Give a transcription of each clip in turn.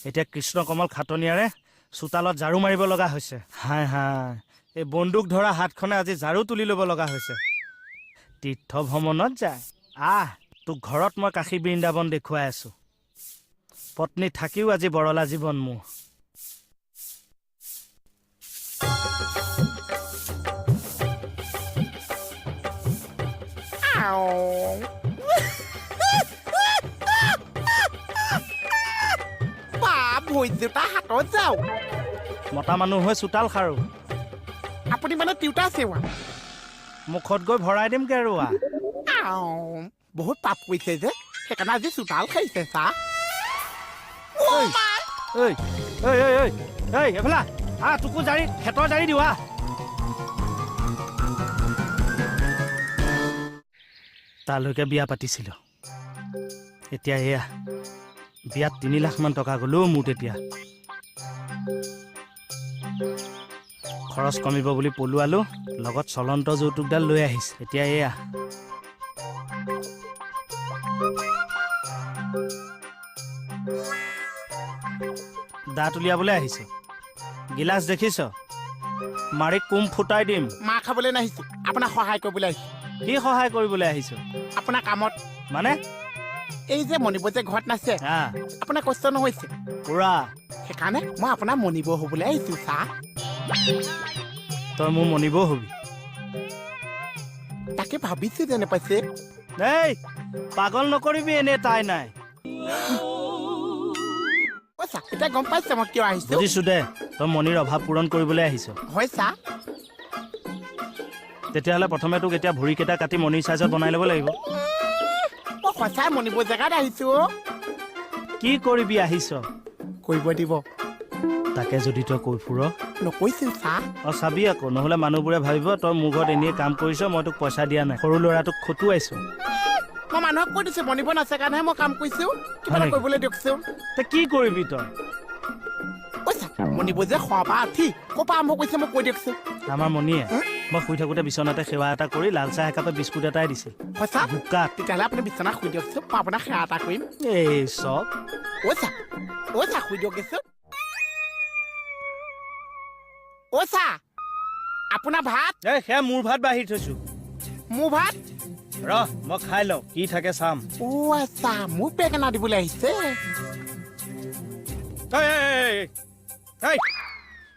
এতিয়া কৃষ্ণ কমল খাটনিয়াৰে চোতালত ঝাৰু মাৰিব লগা হৈছে। হাই হাই, এই বন্দুক ধৰা হাতখনে আজি ঝাৰু তুলি ল'ব লগা হৈছে। তীৰ্থ ভ্ৰমণত যায়। তোক ঘৰত মই কাশী বৃন্দাবন দেখুৱাই আছো। পত্নী থাকিও আজি বৰলা জীৱন মোৰ। দেউতা হাতত যাওঁ। মতা মানুহ হৈ চোতাল সাৰো। আপুনি মানে তিউতা চেৱা মুখত গৈ ভৰাই দিম কেৰুৱা। বহুত পাপ কৰিছে যে, সেইকাৰণে আজি চোতাল খাইছে চাহ। এফালা তোকো জাৰি খেতৰ জাৰি দিওঁ। তালৈকে বিয়া পাতিছিলো। এতিয়া এয়া বিয়াত 3 লাখ মান টকা গ'লো মোৰ। তেতিয়া খৰচ কমিব বুলি পলুৱালো, লগত চলন্ত যৌতুকডাল লৈ আহিছে। এতিয়া এয়া দাঁত উলিয়াবলৈ আহিছো। গিলাচ দেখিছ? মাৰি কুম ফুটাই দিম। মাৰ খাবলৈ নাহিছো, আপোনাক সহায় কৰিবলৈ আহিছো। কি সহায় কৰিবলৈ আহিছো? আপোনাৰ কামত। মানে? এই যে মণিব যে ঘৰত নাছে, আপোনাৰ কষ্ট নহৈছে পুৰা। সেইকাৰণে মই আপোনাৰ মণিব হবলৈ আহিছো চাহ। তই মোৰ মনিব হবি? তাকে ভাবিছো যেনে পাইছে। এই পাগল নকৰিবি, এনে তাই নাই। এতিয়া গম পাইছে মই কিয় আহিছো? বুজিছো দে, তই মনিৰ অভাৱ পূৰণ কৰিবলৈ আহিছ। হয় চাহ। তেতিয়াহ'লে প্ৰথমে তোক এতিয়া ভৰিকেইটা কাটি মনিৰ চাইজত বনাই ল'ব লাগিব। মই সঁচাই মণিব জেগাত আহিছো। কি কৰিবি আহিছ? কৰিব দিব। তাকে যদি তই কৈ ফুৰ। নকৈছো চাহ। চাবি আকৌ, নহ'লে মানুহবোৰে ভাবিব তই মোৰ ঘৰত এনেই কাম কৰিছ, মই তোক পইচা দিয়া নাই। সৰু ল'ৰাটোক খটুৱাইছো। মই মানুহক কৈ দিছো মণিব নাছে কাৰণেহে মই কাম কৰিছো। কিবা এটা কৰিবলৈ দিয়কচোন। তই কি কৰিবি তই? মণিব যে খোৱা পৰা উঠি ক'ৰ পৰা আৰম্ভ কৰিছে মই কৈ দিয়কচোন। আমাৰ মণিয়ে মই শুই থাকোঁতে বিচনাতে সেৱা এটা কৰি লাল চাহ একাপে বিস্কুট এটাই দিছিল। সঁচা? বোকাত। তেতিয়াহ'লে আপুনি বিচনাত শুই দিয়কচোন, মই আপোনাক সেৱা এটা কৰিম। এই চব শুই দিয়কচোন। আপোনাৰ ভাত? সেয়া মোৰ ভাত বাঢ়ি থৈছো। মোৰ ভাত? মই খাই লওঁ, কি থাকে চাম। আচ্ছা, মোক বেঙেনা দিবলৈ আহিছে।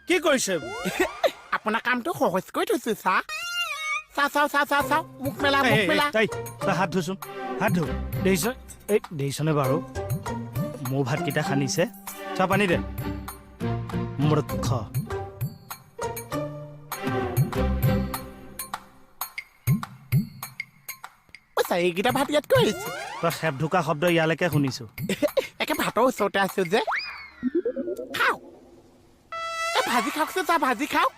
কি কৰিছে? আপোনাৰ কামটো সহজ কৰি থৈছো চাহ। চাহ মুখ মেলা। তই হাত ধুচোন, হাত ধু। দেখিছনে বাৰু মোৰ ভাতকেইটা সানিছে? চাহ পানী দে। মূৰ্খ। এইকেইটা ভাত ইয়াত কৈ আহিছো। তই খেপ ঢুকা শব্দ ইয়ালৈকে শুনিছো। একে ভাতৰ ওচৰতে আছো যে। খাও ভাজি খাওকচোন চাহ, ভাজি খাওক।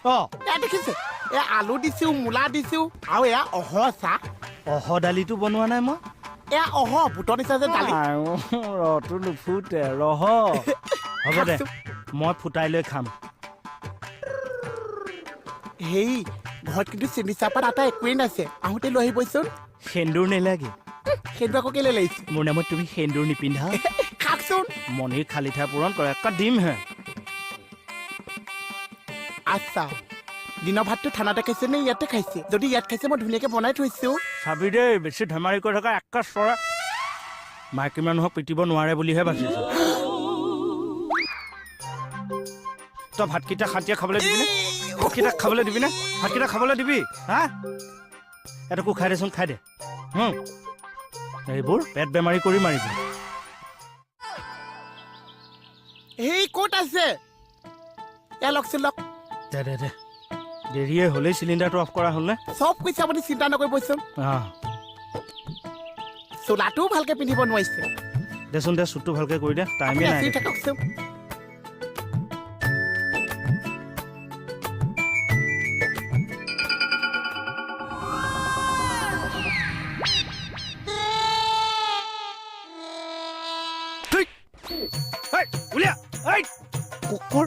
এয়া দেখিছে, এয়া আলু দিছো, মূলা দিছো, আৰু এয়া চাহ। দালিটো বনোৱা নাই মই। এয়া বুটৰ দিছা যে দালি। ৰটো নুফুটে, হ'ব দে, মই ফুটাই লৈ খাম। হেই ঘৰত কিন্তু চেনি চাহপাত আটা একোৱেই নাছে, আহোঁতে লৈ আহিবচোন। সেন্দুৰ নেলাগে? সেন্দুৰ আকৌ কেলে লাগিছে? মোৰ নামত তুমি সেন্দুৰ নিপিন্ধা। খাওকচোন। মনিৰ খালি ঠাই পূৰণ কৰে, দিম হে। আচ্ছা, দিনৰ ভাতটো ঠাণ্ডাতে খাইছে নে ইয়াতে খাইছে? যদি ইয়াত খাইছে মই ধুনীয়াকে বনাই থৈছো। চাবি দেই, বেছি ধেমালি কৰি থকা একা চৰা। মাইকী মানুহক পিটিব নোৱাৰে বুলিহে বাচিছো। তই ভাতকেইটা খাটিয়ে খাবলৈ দিবিনে? ভাতকেইটা খাবলৈ দিবিনে? ভাতকেইটা খাবলৈ দিবি? এটুকু খাই দেচোন, খাই দে। এইবোৰ পেট বেমাৰী কৰি মাৰিবি। ক'ত আছে? দে দেৰিয়ে হ'লেই চিলিণ্ডাৰটো অফ কৰা হ'ল নে? চব কৈছে আপুনি, চিন্তা নকৰিবচোন। চোলাটোও ভালকে পিন্ধিব নোৱাৰিছে। দেচোন দে, চুটটো ভালকে কৰি দে, টাইমে নাই। থাককচোন। কুকুৰ